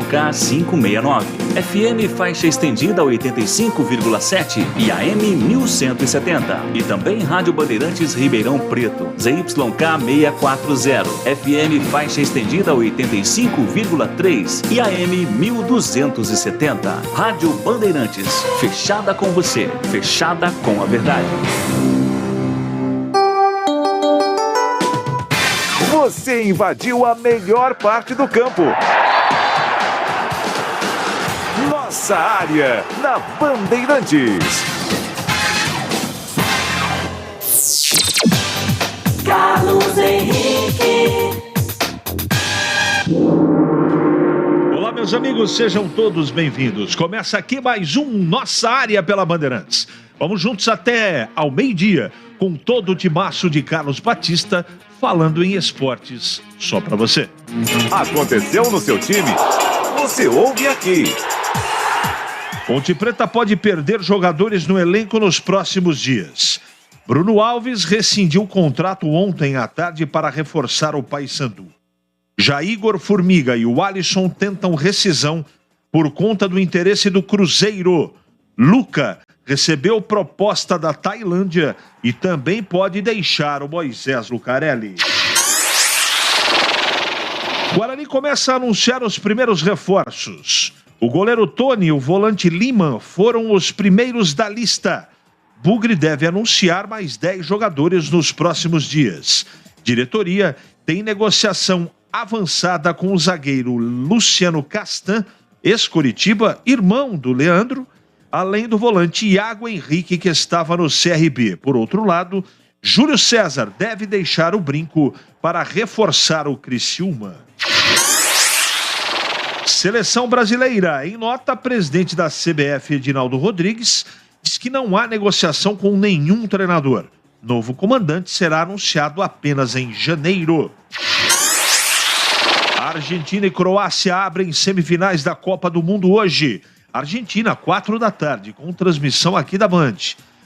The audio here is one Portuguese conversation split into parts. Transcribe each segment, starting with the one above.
569. FM faixa estendida 85,7 e AM 1170. E também Rádio Bandeirantes Ribeirão Preto, ZYK 640. FM faixa estendida 85,3 e AM 1270. Rádio Bandeirantes, fechada com você, fechada com a verdade. Você invadiu a melhor parte do campo. Nossa área, na Bandeirantes. Carlos Henrique. Olá, meus amigos, sejam todos bem-vindos. Começa aqui mais um Nossa Área pela Bandeirantes. Vamos juntos até ao meio-dia, com todo o timaço de Carlos Batista, falando em esportes só pra você. Aconteceu no seu time? Você ouve aqui. Ponte Preta pode perder jogadores no elenco nos próximos dias. Bruno Alves rescindiu o contrato ontem à tarde para reforçar o Paysandu. Já Igor Formiga e o Alisson tentam rescisão por conta do interesse do Cruzeiro. Luca recebeu proposta da Tailândia e também pode deixar o Moisés Lucarelli. Guarani começa a anunciar os primeiros reforços. O goleiro Tony e o volante Lima foram os primeiros da lista. Bugre deve anunciar mais 10 jogadores nos próximos dias. Diretoria tem negociação avançada com o zagueiro Luciano Castan, ex-Coritiba, irmão do Leandro, além do volante Iago Henrique, que estava no CRB. Por outro lado, Júlio César deve deixar o Brinco para reforçar o Criciúma. Seleção brasileira. Em nota, presidente da CBF, Edinaldo Rodrigues, diz que não há negociação com nenhum treinador. Novo comandante será anunciado apenas em janeiro. Argentina e Croácia abrem semifinais da Copa do Mundo hoje. Argentina, 4 da tarde, com transmissão aqui da Band.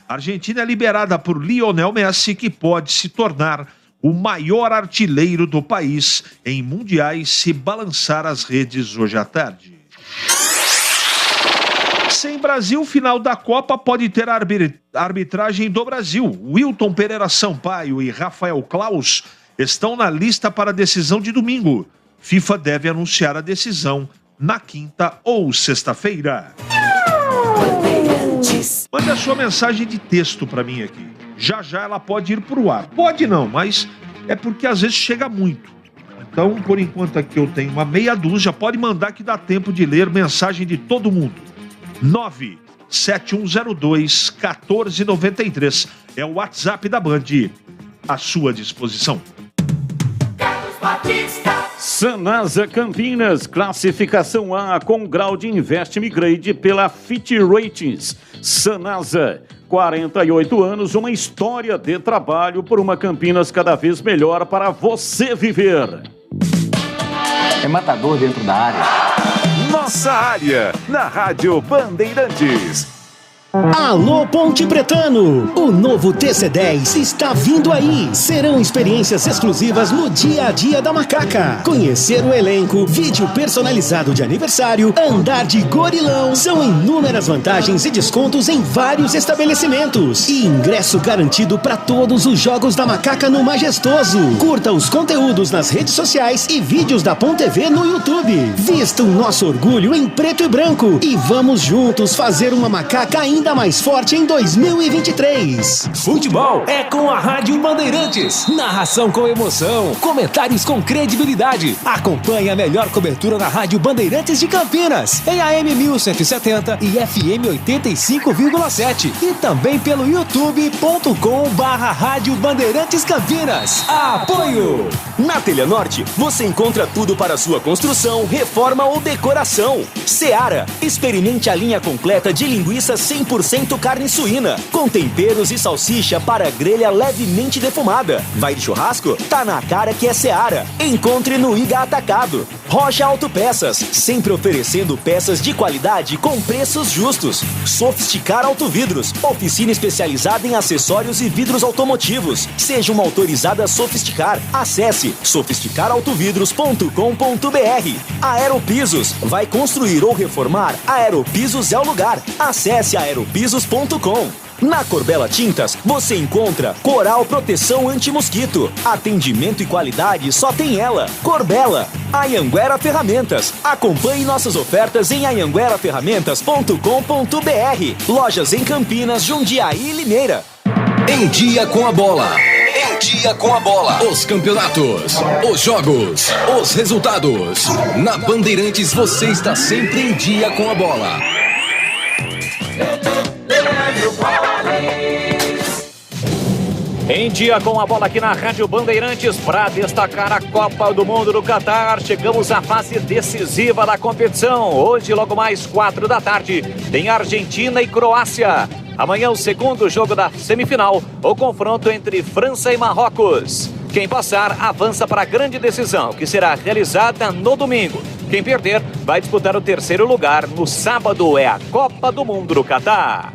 Argentina é liberada por Lionel Messi, que pode se tornar o maior artilheiro do país em mundiais se balançar as redes hoje à tarde. Sem Brasil, final da Copa pode ter arbitragem do Brasil. Wilton Pereira Sampaio e Rafael Claus estão na lista para a decisão de domingo. FIFA deve anunciar a decisão na quinta ou sexta-feira. Mande a sua mensagem de texto para mim aqui. Já já ela pode ir pro ar. Pode não, mas é porque às vezes chega muito. Então, por enquanto aqui eu tenho uma meia dúzia. Pode mandar que dá tempo de ler mensagem de todo mundo. 97102-1493 é o WhatsApp da Band à sua disposição. Carlos Batista. Sanasa Campinas, classificação A com grau de Investment Grade pela Fitch Ratings. Sanasa, 48 anos, uma história de trabalho por uma Campinas cada vez melhor para você viver. É matador dentro da área. Nossa área, na Rádio Bandeirantes. Alô Ponte Pretano, o novo TC10 está vindo aí. Serão experiências exclusivas no dia a dia da Macaca. Conhecer o elenco, vídeo personalizado de aniversário, andar de gorilão. São inúmeras vantagens e descontos em vários estabelecimentos. E ingresso garantido para todos os jogos da Macaca no Majestoso. Curta os conteúdos nas redes sociais e vídeos da Pon TV no YouTube. Vista o nosso orgulho em preto e branco e vamos juntos fazer uma Macaca ainda mais forte em 2023. Futebol é com a Rádio Bandeirantes. Narração com emoção, comentários com credibilidade. Acompanhe a melhor cobertura na Rádio Bandeirantes de Campinas, em AM 1170 e FM 85,7 e também pelo youtube.com/Rádio Bandeirantes Campinas. Apoio! Na Telha Norte, você encontra tudo para sua construção, reforma ou decoração. Seara, experimente a linha completa de linguiça 100% 100% carne suína, com temperos e salsicha para grelha levemente defumada. Vai de churrasco? Tá na cara que é Seara. Encontre no Iga Atacado. Rocha Autopeças, sempre oferecendo peças de qualidade com preços justos. Sofisticar Autovidros, oficina especializada em acessórios e vidros automotivos. Seja uma autorizada Sofisticar. Acesse sofisticarautovidros.com.br. Aeropisos, vai construir ou reformar? Aeropisos é o lugar. Acesse aeropisos.com. Na Corbella Tintas, você encontra Coral Proteção Anti-Mosquito. Atendimento e qualidade só tem ela. Corbella. Anhanguera Ferramentas. Acompanhe nossas ofertas em anhangueraferramentas.com.br. Lojas em Campinas, Jundiaí e Limeira. Em Dia com a Bola. Em Dia com a Bola. Os campeonatos, os jogos, os resultados. Na Bandeirantes você está sempre em Dia com a Bola. Em Dia com a Bola aqui na Rádio Bandeirantes para destacar a Copa do Mundo do Catar. Chegamos à fase decisiva da competição. Hoje, logo mais 4 da tarde, tem Argentina e Croácia. Amanhã, o segundo jogo da semifinal, o confronto entre França e Marrocos. Quem passar, avança para a grande decisão, que será realizada no domingo. Quem perder, vai disputar o terceiro lugar. No sábado, é a Copa do Mundo do Catar.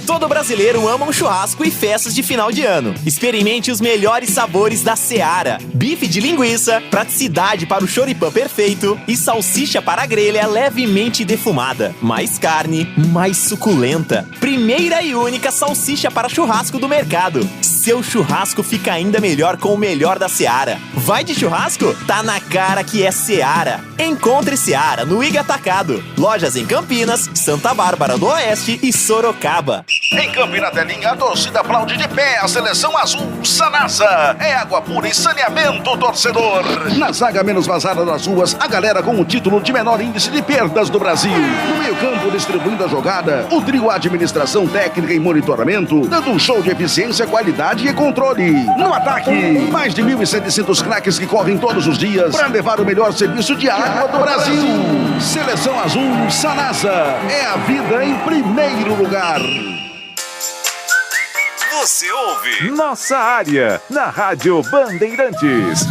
Todo brasileiro ama um churrasco e festas de final de ano. Experimente os melhores sabores da Seara. Bife de linguiça, praticidade para o choripã perfeito e salsicha para a grelha levemente defumada. Mais carne, mais suculenta. Primeira e única salsicha para churrasco do mercado. Seu churrasco fica ainda melhor com o melhor da Seara. Vai de churrasco? Tá na cara que é Seara. Encontre Seara no Iga Atacado. Lojas em Campinas, Santa Bárbara do Oeste e Sorocaba. Em Campina Telinha, a torcida aplaude de pé a seleção azul Sanasa. É água pura e saneamento, torcedor. Na zaga menos vazada das ruas, a galera com o título de menor índice de perdas do Brasil. No meio-campo, distribuindo a jogada, o trio administração técnica e monitoramento, dando um show de eficiência, qualidade e controle. No ataque, mais de 1.700 craques que correm todos os dias para levar o melhor serviço de água do Brasil. Seleção azul Sanasa. É a vida em primeiro lugar. Você ouve Nossa Área, na Rádio Bandeirantes.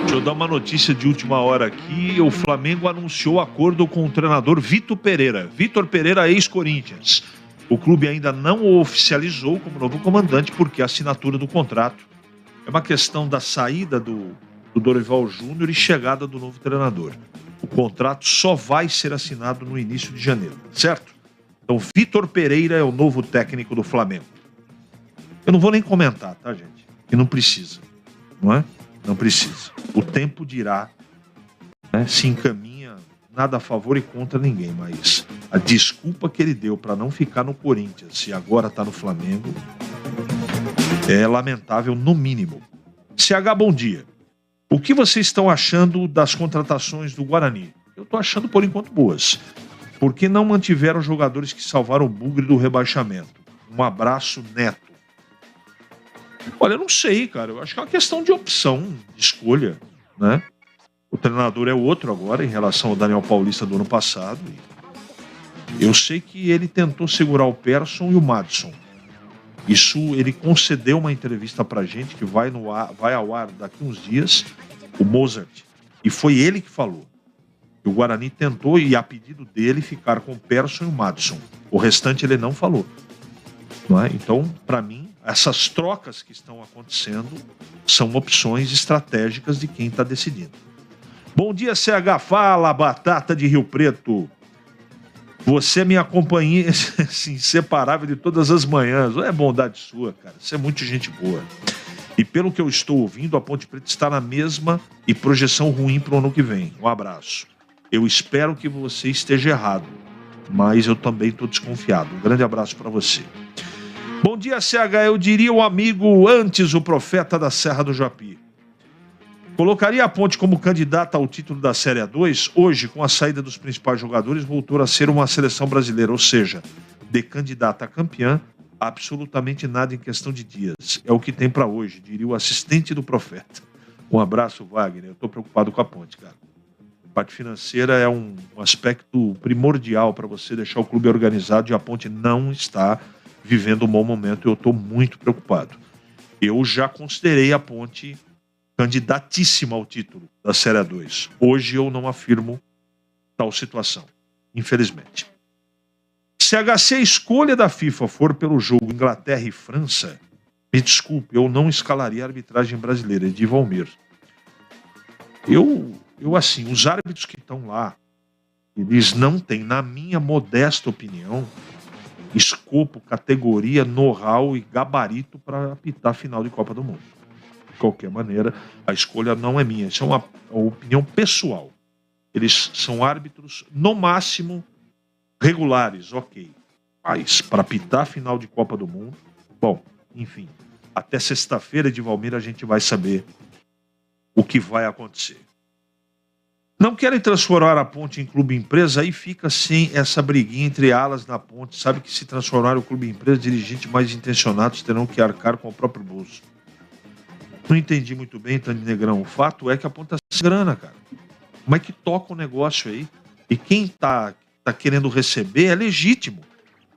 Deixa eu dar uma notícia de última hora aqui. O Flamengo anunciou acordo com o treinador Vitor Pereira. Vitor Pereira, ex-Corinthians. O clube ainda não o oficializou como novo comandante, porque a assinatura do contrato é uma questão da saída do Dorival Júnior e chegada do novo treinador. O contrato só vai ser assinado no início de janeiro, certo? Então, Vitor Pereira é o novo técnico do Flamengo. Eu não vou nem comentar, tá, gente? E não precisa, não é? Não precisa. O tempo dirá, né? Se encaminha, nada a favor e contra ninguém, mas a desculpa que ele deu para não ficar no Corinthians e agora está no Flamengo é lamentável, no mínimo. CH, bom dia. O que vocês estão achando das contratações do Guarani? Eu estou achando, por enquanto, boas. Por que não mantiveram jogadores que salvaram o Bugre do rebaixamento? Um abraço, Neto. Olha, eu não sei, cara. Eu acho que é uma questão de opção, de escolha, né? O treinador é outro agora, em relação ao Daniel Paulista do ano passado. Eu sei que ele tentou segurar o Persson e o Madison. Isso, ele concedeu uma entrevista pra gente, que vai ao ar daqui uns dias, o Mozart. E foi ele que falou. O Guarani tentou, e a pedido dele, ficar com o Persson e o Madison. O restante ele não falou. Não é? Então, para mim, essas trocas que estão acontecendo são opções estratégicas de quem está decidindo. Bom dia, CH. Fala, Batata de Rio Preto. Você é minha companhia assim, inseparável de todas as manhãs. É bondade sua, cara. Você é muito gente boa. E pelo que eu estou ouvindo, a Ponte Preta está na mesma e projeção ruim para o ano que vem. Um abraço. Eu espero que você esteja errado, mas eu também estou desconfiado. Um grande abraço para você. Bom dia, CH. Eu diria o amigo antes o profeta da Serra do Japi. Colocaria a Ponte como candidata ao título da Série A2, hoje, com a saída dos principais jogadores, voltou a ser uma seleção brasileira, ou seja, de candidata a campeã, absolutamente nada em questão de dias. É o que tem para hoje, diria o assistente do profeta. Um abraço, Wagner. Eu estou preocupado com a Ponte, cara. parte financeira é um aspecto primordial para você deixar o clube organizado, e a Ponte não está vivendo um bom momento. Eu estou muito preocupado. Eu já considerei a Ponte candidatíssima ao título da Série A2. Hoje eu não afirmo tal situação, infelizmente. Se a escolha da FIFA for pelo jogo Inglaterra e França, me desculpe, eu não escalaria a arbitragem brasileira, de Valmir. Assim, os árbitros que estão lá, eles não têm, na minha modesta opinião, escopo, categoria, know-how e gabarito para apitar a final de Copa do Mundo. De qualquer maneira, a escolha não é minha, isso é uma opinião pessoal. Eles são árbitros, no máximo, regulares, ok. Mas para apitar a final de Copa do Mundo, bom, enfim, até sexta-feira de Valmir a gente vai saber o que vai acontecer. Não querem transformar a Ponte em clube empresa, aí fica sem essa briguinha entre alas da Ponte. Sabe que se transformar o clube empresa, dirigentes mais intencionados terão que arcar com o próprio bolso. Não entendi muito bem, Tani Negrão. O fato é que a Ponte está sem grana, cara. Como é que toca o negócio aí? E quem tá querendo receber é legítimo.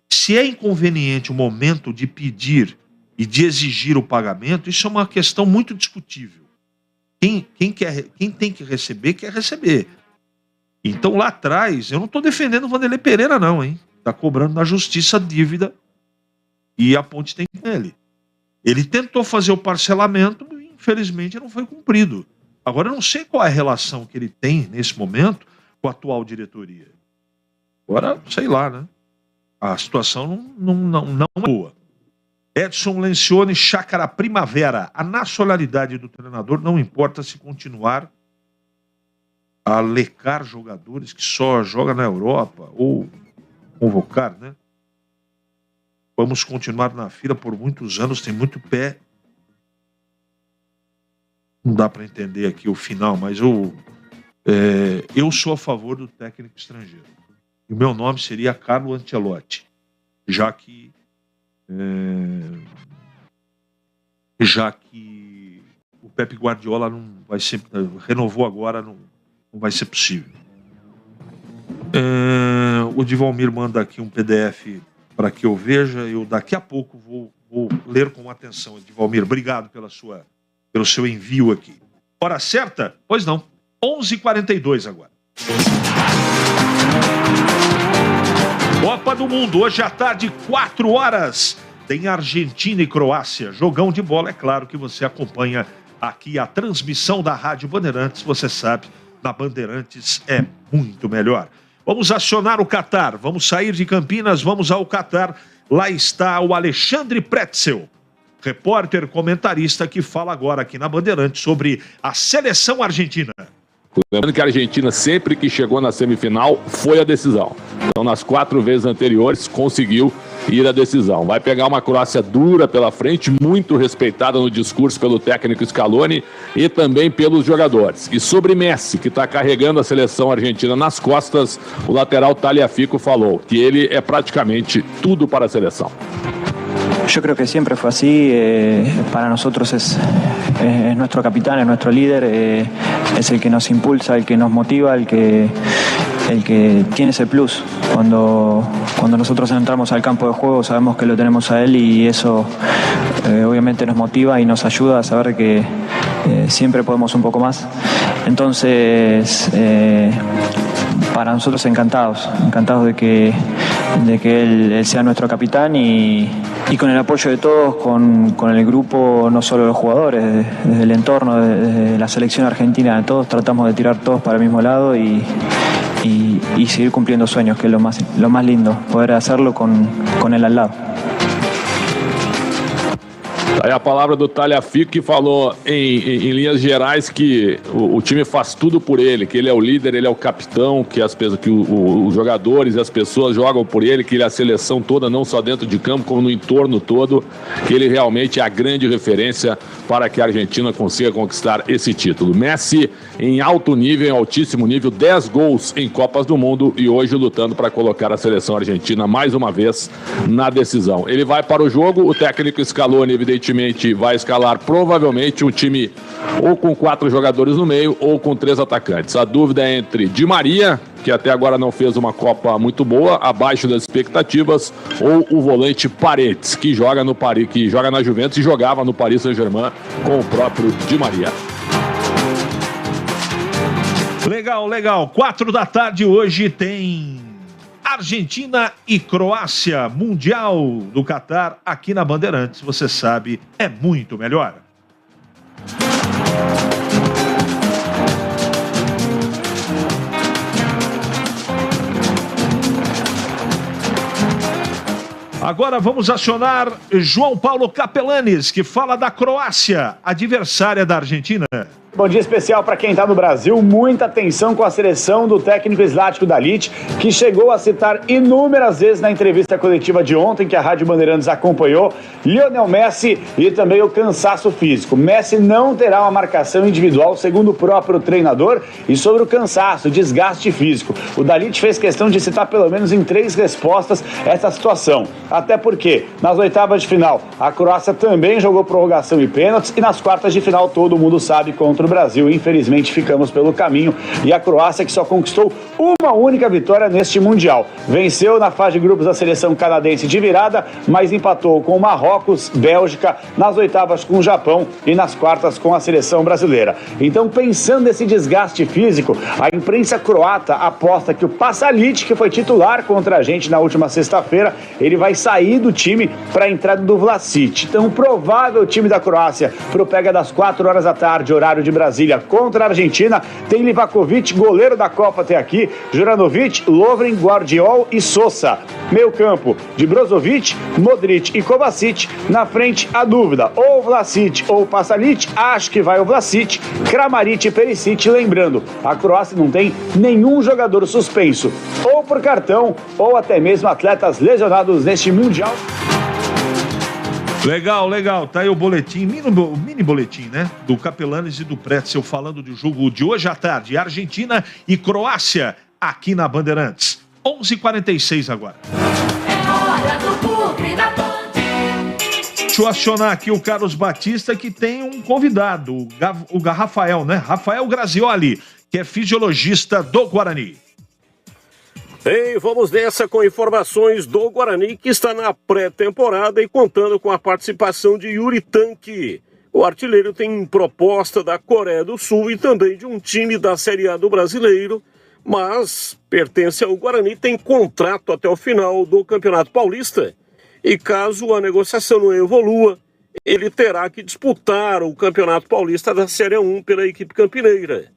Se é inconveniente o momento de pedir e de exigir o pagamento, isso é uma questão muito discutível. Quem tem que receber, quer receber. Então lá atrás, eu não estou defendendo o Vanderlei Pereira não, hein? Está cobrando na justiça a dívida e a Ponte tem com ele. Ele tentou fazer o parcelamento e infelizmente não foi cumprido. Agora eu não sei qual é a relação que ele tem nesse momento com a atual diretoria. Agora, sei lá, né? A situação não é boa. Edson Lencioni, Chácara Primavera. A nacionalidade do treinador não importa se continuar a lecar jogadores que só jogam na Europa ou convocar, né? Vamos continuar na fila por muitos anos, tem muito pé. Não dá para entender aqui o final, mas eu sou a favor do técnico estrangeiro. E o meu nome seria Carlo Ancelotti, já que o Pepe Guardiola não vai ser, renovou agora, não vai ser possível. O Divalmir manda aqui um PDF para que eu veja. Eu daqui a pouco vou ler com atenção. Divalmir, obrigado pelo seu envio aqui. Hora certa? Pois não. 11h42 agora. Copa do Mundo, hoje à tarde, 4 horas. Tem Argentina e Croácia. Jogão de bola, é claro que você acompanha aqui a transmissão da Rádio Bandeirantes. Você sabe, na Bandeirantes é muito melhor. Vamos acionar o Catar. Vamos sair de Campinas, vamos ao Catar. Lá está o Alexandre Pretzel, repórter comentarista, que fala agora aqui na Bandeirantes sobre a seleção argentina. Lembrando que a Argentina, sempre que chegou na semifinal, foi a decisão. Então, nas 4 vezes anteriores, conseguiu ir à decisão. Vai pegar uma Croácia dura pela frente, muito respeitada no discurso pelo técnico Scaloni e também pelos jogadores. E sobre Messi, que está carregando a seleção argentina nas costas, o lateral Tagliafico falou que ele é praticamente tudo para a seleção. Yo creo que siempre fue así, para nosotros es nuestro capitán, es nuestro líder, es el que nos impulsa, el que nos motiva, el que tiene ese plus. Cuando nosotros entramos al campo de juego sabemos que lo tenemos a él y eso obviamente nos motiva y nos ayuda a saber que siempre podemos un poco más. Entonces, para nosotros encantados de que él sea nuestro capitán y con el apoyo de todos, con el grupo, no solo los jugadores, desde el entorno, desde la selección argentina, de todos tratamos de tirar todos para el mismo lado y seguir cumpliendo sueños, que es lo más lindo, poder hacerlo con él al lado. Aí a palavra do Tagliafico, que falou em linhas gerais que o time faz tudo por ele, que ele é o líder, ele é o capitão, que os jogadores e as pessoas jogam por ele, que ele é a seleção toda, não só dentro de campo, como no entorno todo, que ele realmente é a grande referência para que a Argentina consiga conquistar esse título. Messi em alto nível, em altíssimo nível, 10 gols em Copas do Mundo e hoje lutando para colocar a seleção argentina mais uma vez na decisão. Ele vai para o jogo, o técnico Scaloni evidentemente evidentemente vai escalar provavelmente um time ou com 4 jogadores no meio ou com 3 atacantes. A dúvida é entre Di Maria, que até agora não fez uma Copa muito boa, abaixo das expectativas, ou o volante Paredes, que joga no Paris, que joga na Juventus e jogava no Paris Saint-Germain com o próprio Di Maria. Legal, legal. 4 da tarde hoje tem Argentina e Croácia, Mundial do Catar, aqui na Bandeirantes. Você sabe, é muito melhor. Agora vamos acionar João Paulo Capelanes, que fala da Croácia, adversária da Argentina. Bom dia especial para quem está no Brasil. Muita atenção com a seleção do técnico Zlatko Dalic, que chegou a citar inúmeras vezes na entrevista coletiva de ontem, que a Rádio Bandeirantes acompanhou, Lionel Messi e também o cansaço físico. Messi não terá uma marcação individual, segundo o próprio treinador, e sobre o cansaço, desgaste físico. O Dalic fez questão de citar pelo menos em 3 respostas essa situação. Até porque, nas oitavas de final, a Croácia também jogou prorrogação e pênaltis, e nas quartas de final, todo mundo sabe, contra o Brasil. Infelizmente, ficamos pelo caminho, e a Croácia, que só conquistou uma única vitória neste Mundial. Venceu na fase de grupos da seleção canadense de virada, mas empatou com Marrocos, Bélgica, nas oitavas com o Japão e nas quartas com a seleção brasileira. Então, pensando nesse desgaste físico, a imprensa croata aposta que o Pasalic, que foi titular contra a gente na última sexta-feira, ele vai sair do time para a entrada do Vlasic. Então, o provável time da Croácia pro pega das 4 horas da tarde, horário de Brasília, contra a Argentina, tem Livakovic, goleiro da Copa até aqui, Juranovic, Lovren, Guardiol e Sosa. Meio campo de Brozovic, Modric e Kovacic. Na frente, a dúvida, ou Vlasic ou Pasalic. Acho que vai o Vlasic, Kramaric e Perisic. Lembrando, a Croácia não tem nenhum jogador suspenso, ou por cartão, ou até mesmo atletas lesionados neste Mundial. Legal, legal. Tá aí o boletim, mini boletim, né? Do Capelanes e do Pretzel falando do jogo de hoje à tarde. Argentina e Croácia aqui na Bandeirantes. 11h46 agora. É hora do Bugre da Band. Deixa eu acionar aqui o Carlos Batista, que tem um convidado, o Rafael, né? Rafael Grazioli, que é fisiologista do Guarani. Bem, vamos nessa com informações do Guarani, que está na pré-temporada e contando com a participação de Yuri Tanque. O artilheiro tem proposta da Coreia do Sul e também de um time da Série A do Brasileiro, mas pertence ao Guarani, tem contrato até o final do Campeonato Paulista. E caso a negociação não evolua, ele terá que disputar o Campeonato Paulista da Série 1 pela equipe campineira.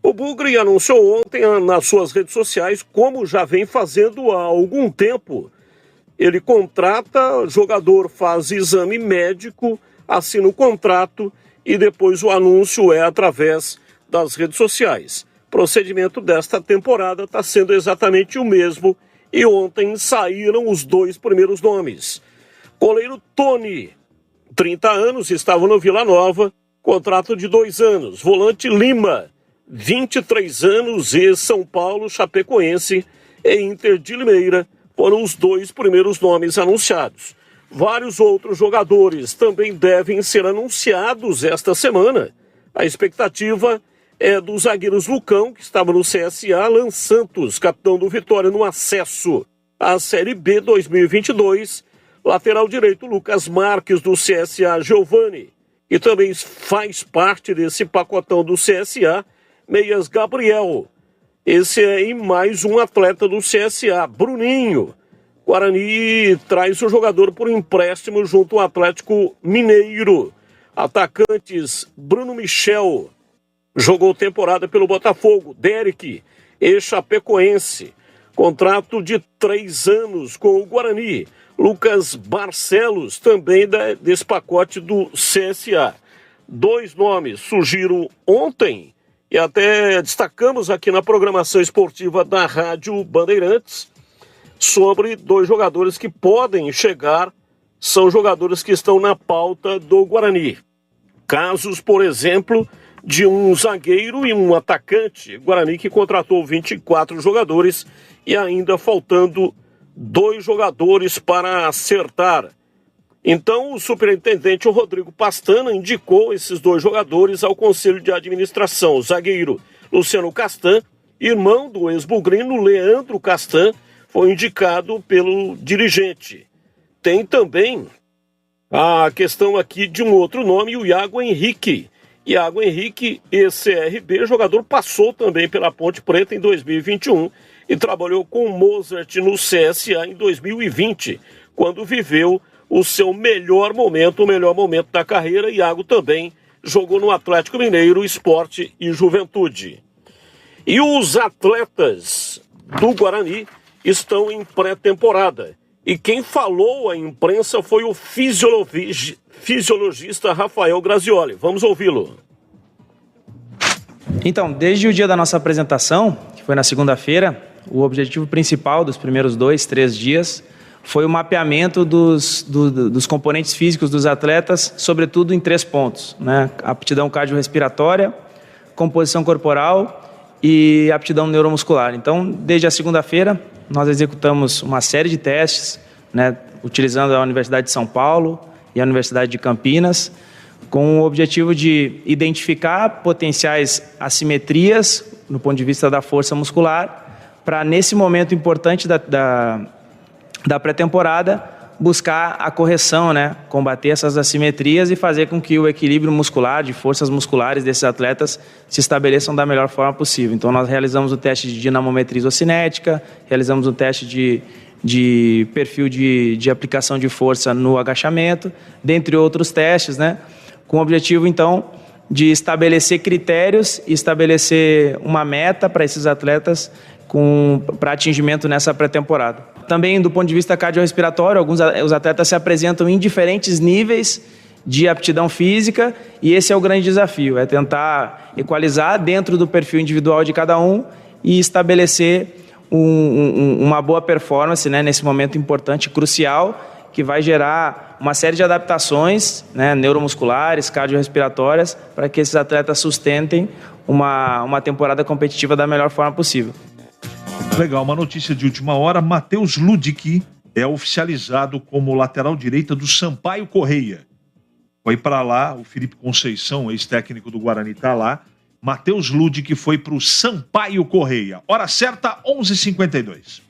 O Bugre anunciou ontem nas suas redes sociais, como já vem fazendo há algum tempo. Ele contrata, jogador faz exame médico, assina o contrato e depois o anúncio é através das redes sociais. O procedimento desta temporada está sendo exatamente o mesmo e ontem saíram os 2 primeiros nomes. Goleiro Tony, 30 anos, estava no Vila Nova, contrato de 2 anos. Volante Lima, 23 anos, e São Paulo, Chapecoense e Inter de Limeira foram os 2 primeiros nomes anunciados. Vários outros jogadores também devem ser anunciados esta semana. A expectativa é dos zagueiros Lucão, que estava no CSA, Alan Santos, capitão do Vitória no acesso à Série B 2022, lateral direito Lucas Marques do CSA, Giovani, que também faz parte desse pacotão do CSA, meias Gabriel, esse é e mais um atleta do CSA, Bruninho. Guarani traz o jogador por empréstimo junto ao Atlético Mineiro. Atacantes Bruno Michel, jogou temporada pelo Botafogo, Derek e Chapecoense. Contrato de 3 anos com o Guarani. Lucas Barcelos, também desse pacote do CSA. 2 nomes surgiram ontem, e até destacamos aqui na programação esportiva da Rádio Bandeirantes sobre 2 jogadores que podem chegar, são jogadores que estão na pauta do Guarani. Casos, por exemplo, de um zagueiro e um atacante. Guarani que contratou 24 jogadores e ainda faltando 2 jogadores para acertar. Então, o superintendente Rodrigo Pastana indicou esses 2 jogadores ao conselho de administração. O zagueiro Luciano Castan, irmão do ex-bugrino Leandro Castan, foi indicado pelo dirigente. Tem também a questão aqui de um outro nome, o Iago Henrique. Iago Henrique, ex-CRB, jogador, passou também pela Ponte Preta em 2021 e trabalhou com o Mozart no CSA em 2020, quando viveu o seu melhor momento, o melhor momento da carreira. Iago também jogou no Atlético Mineiro, Sport e Juventude. E os atletas do Guarani estão em pré-temporada. E quem falou à imprensa foi o fisiologista Rafael Grazioli. Vamos ouvi-lo. Então, desde o dia da nossa apresentação, que foi na segunda-feira, o objetivo principal dos primeiros 2, 3 dias foi o mapeamento dos componentes físicos dos atletas, sobretudo em 3 pontos, né? Aptidão cardiorrespiratória, composição corporal e aptidão neuromuscular. Então, desde a segunda-feira, nós executamos uma série de testes, né, utilizando a Universidade de São Paulo e a Universidade de Campinas, com o objetivo de identificar potenciais assimetrias no ponto de vista da força muscular, para, nesse momento importante da pré-temporada, buscar a correção, né, combater essas assimetrias e fazer com que o equilíbrio muscular, de forças musculares desses atletas se estabeleçam da melhor forma possível. Então, nós realizamos o teste de dinamometria isocinética, realizamos o teste de perfil de aplicação de força no agachamento, dentre outros testes, né, com o objetivo, então, de estabelecer critérios e estabelecer uma meta para esses atletas para atingimento nessa pré-temporada. Também, do ponto de vista cardiorrespiratório, os atletas se apresentam em diferentes níveis de aptidão física, e esse é o grande desafio, é tentar equalizar dentro do perfil individual de cada um e estabelecer uma boa performance, né, nesse momento importante e crucial, que vai gerar uma série de adaptações, né, neuromusculares, cardiorrespiratórias, para que esses atletas sustentem uma temporada competitiva da melhor forma possível. Legal, uma notícia de última hora: Matheus Ludic é oficializado como lateral direita do Sampaio Correia. Foi para lá, o Felipe Conceição, ex-técnico do Guarani, está lá. Matheus Ludic foi para o Sampaio Correia. Hora certa, 11h52.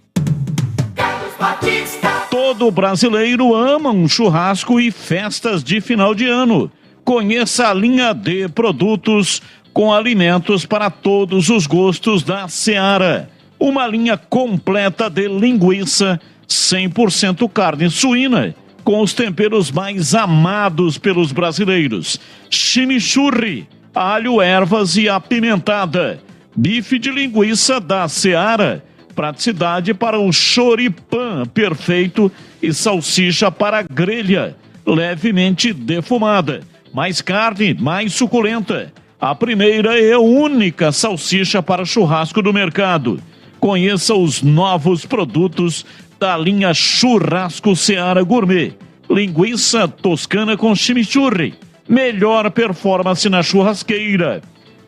Todo brasileiro ama um churrasco e festas de final de ano. Conheça a linha de produtos com alimentos para todos os gostos da Seara. Uma linha completa de linguiça, 100% carne suína, com os temperos mais amados pelos brasileiros. Chimichurri, alho, ervas e apimentada. Bife de linguiça da Seara, praticidade para o choripã perfeito e salsicha para grelha, levemente defumada. Mais carne, mais suculenta. A primeira e única salsicha para churrasco do mercado. Conheça os novos produtos da linha Churrasco Seara Gourmet. Linguiça toscana com chimichurri. Melhor performance na churrasqueira.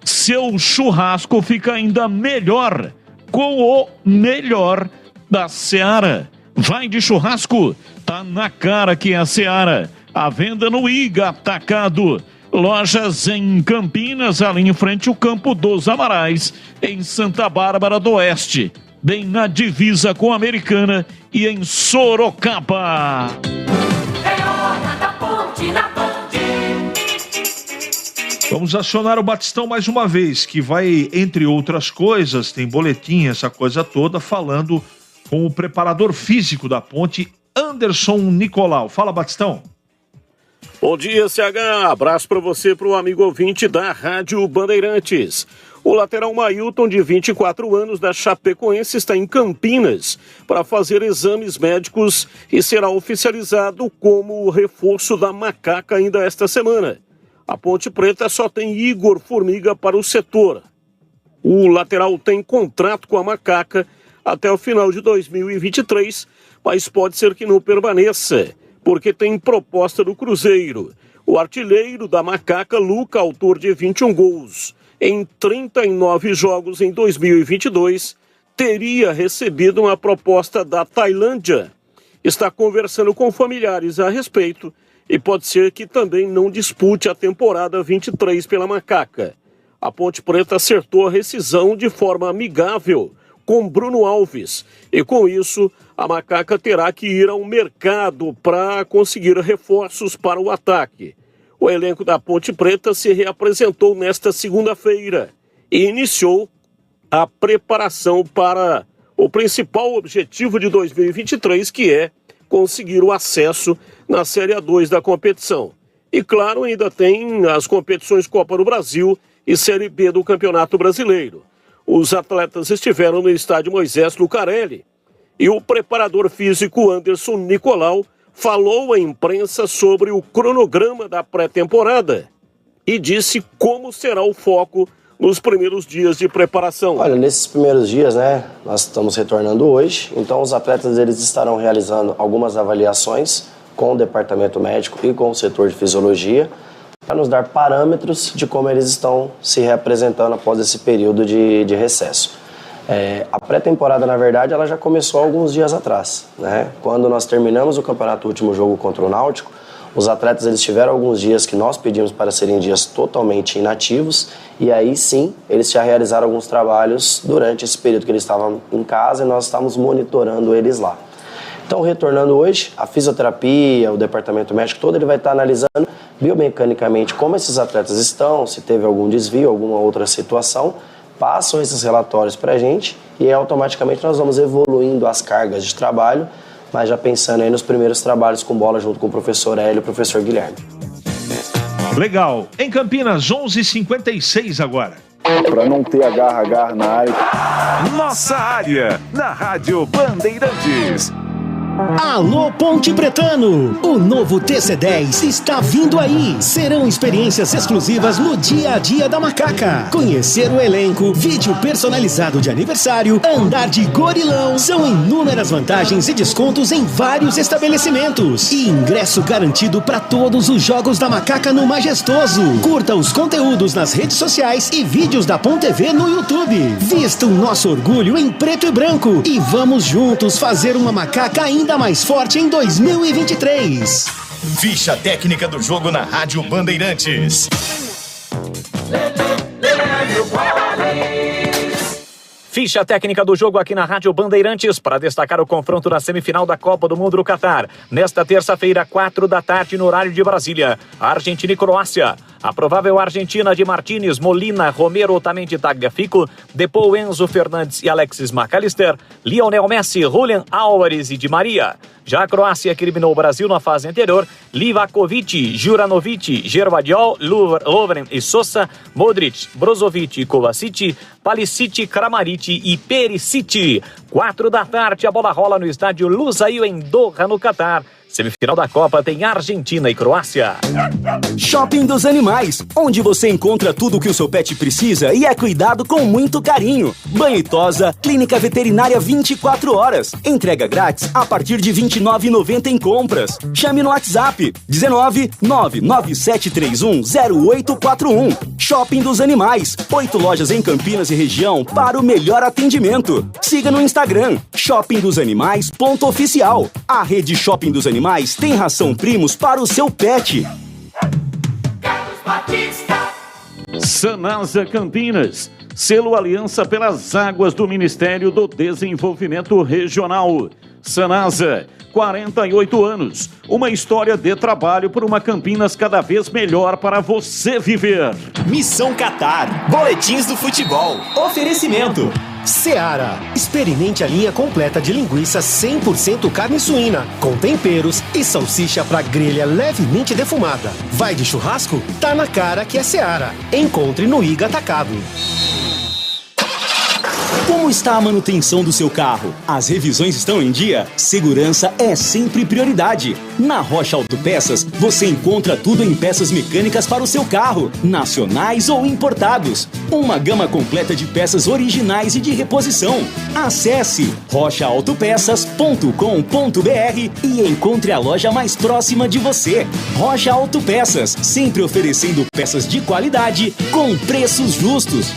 Seu churrasco fica ainda melhor com o melhor da Seara. Vai de churrasco, tá na cara que é a Seara. A venda no Iga Atacado. Lojas em Campinas, ali em frente ao Campo dos Amarais, em Santa Bárbara do Oeste, bem na divisa com a Americana, e em Sorocaba. É hora da Ponte na Band. Vamos acionar o Batistão mais uma vez, que vai, entre outras coisas, tem boletim, essa coisa toda, falando com o preparador físico da Ponte, Anderson Nicolau. Fala, Batistão. Bom dia, CH. Abraço para você e para o amigo ouvinte da Rádio Bandeirantes. O lateral Mailton, de 24 anos, da Chapecoense, está em Campinas para fazer exames médicos e será oficializado como reforço da Macaca ainda esta semana. A Ponte Preta só tem Igor Formiga para o setor. O lateral tem contrato com a Macaca até o final de 2023, mas pode ser que não permaneça, porque tem proposta do Cruzeiro. O artilheiro da Macaca, Luca, autor de 21 gols em 39 jogos em 2022, teria recebido uma proposta da Tailândia está conversando com familiares a respeito e pode ser que também não dispute a temporada 23 pela Macaca. A Ponte Preta acertou a rescisão de forma amigável com Bruno Alves e com isso a Macaca terá que ir ao mercado para conseguir reforços para o ataque. O elenco da Ponte Preta se reapresentou nesta segunda-feira e iniciou a preparação para o principal objetivo de 2023, que é conseguir o acesso na Série A2 da competição. E claro, ainda tem as competições Copa do Brasil e Série B do Campeonato Brasileiro. Os atletas estiveram no estádio Moisés Lucarelli e o preparador físico Anderson Nicolau falou à imprensa sobre o cronograma da pré-temporada e disse como será o foco nos primeiros dias de preparação. Olha, nesses primeiros dias, nós estamos retornando hoje, então os atletas eles estarão realizando algumas avaliações com o departamento médico e com o setor de fisiologia para nos dar parâmetros de como eles estão se reapresentando após esse período de recesso. A pré-temporada, na verdade, ela já começou alguns dias atrás, Quando nós terminamos o campeonato, o último jogo contra o Náutico, os atletas eles tiveram alguns dias que nós pedimos para serem dias totalmente inativos e aí sim, eles já realizaram alguns trabalhos durante esse período que eles estavam em casa e nós estávamos monitorando eles lá. Então, retornando hoje, a fisioterapia, o departamento médico todo, ele vai estar analisando biomecanicamente como esses atletas estão, se teve algum desvio, alguma outra situação, passam esses relatórios para a gente e automaticamente nós vamos evoluindo as cargas de trabalho, mas já pensando aí nos primeiros trabalhos com bola junto com o professor Hélio e o professor Guilherme. Legal. Em Campinas, 11h56 agora. Para não ter agarra na área. Nossa área, na Rádio Bandeirantes. Alô Ponte Pretano, o novo TC10 está vindo aí. Serão experiências exclusivas no dia a dia da Macaca. Conhecer o elenco, vídeo personalizado de aniversário, andar de gorilão. São inúmeras vantagens e descontos em vários estabelecimentos. E ingresso garantido para todos os jogos da Macaca no Majestoso. Curta os conteúdos nas redes sociais e vídeos da Pon TV no YouTube. Vista o nosso orgulho em preto e branco e vamos juntos fazer uma Macaca ainda mais forte em 2023. Ficha técnica do jogo na Rádio Bandeirantes. Ficha técnica do jogo aqui na Rádio Bandeirantes para destacar o confronto da semifinal da Copa do Mundo do Catar. Nesta terça-feira, 4h, no horário de Brasília, Argentina e Croácia. A provável Argentina de Martínez, Molina, Romero, Otamendi, Tagliafico, Depou, Enzo Fernandes e Alexis McAllister, Lionel Messi, Julian Álvares e Di Maria. Já a Croácia, que eliminou o Brasil na fase anterior, Livakovic, Juranovic, Gervadiol, Lovren e Sosa, Modric, Brozovic, Kovacic, Palicic, Kramaric e Perisic. 4h, a bola rola no estádio Lusail em Doha, no Catar. Semifinal da Copa tem Argentina e Croácia. Shopping dos Animais, onde você encontra tudo o que o seu pet precisa e é cuidado com muito carinho. Banho e tosa, clínica veterinária 24 horas. Entrega grátis a partir de R$ 29,90 em compras. Chame no WhatsApp 19 99731 0841. Shopping dos Animais, 8 lojas em Campinas e região para o melhor atendimento. Siga no Instagram, shoppingdosanimais.oficial. A rede Shopping dos Animais tem ração Primos para o seu pet. Sanasa Campinas, selo Aliança pelas Águas do Ministério do Desenvolvimento Regional. Sanasa, 48 anos, uma história de trabalho por uma Campinas cada vez melhor para você viver. Missão Qatar, boletins do futebol, oferecimento. Seara, experimente a linha completa de linguiça 100% carne suína, com temperos e salsicha para grelha levemente defumada. Vai de churrasco? Tá na cara que é Seara. Encontre no Iga Atacado. Como está a manutenção do seu carro? As revisões estão em dia? Segurança é sempre prioridade. Na Rocha Autopeças, você encontra tudo em peças mecânicas para o seu carro, nacionais ou importados. Uma gama completa de peças originais e de reposição. Acesse rochaautopeças.com.br e encontre a loja mais próxima de você. Rocha Autopeças, sempre oferecendo peças de qualidade com preços justos.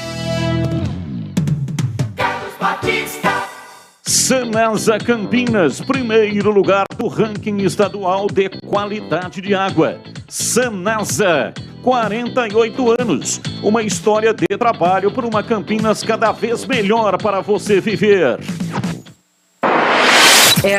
Sanasa Campinas, primeiro lugar do ranking estadual de qualidade de água. Sanasa, 48 anos, uma história de trabalho por uma Campinas cada vez melhor para você viver.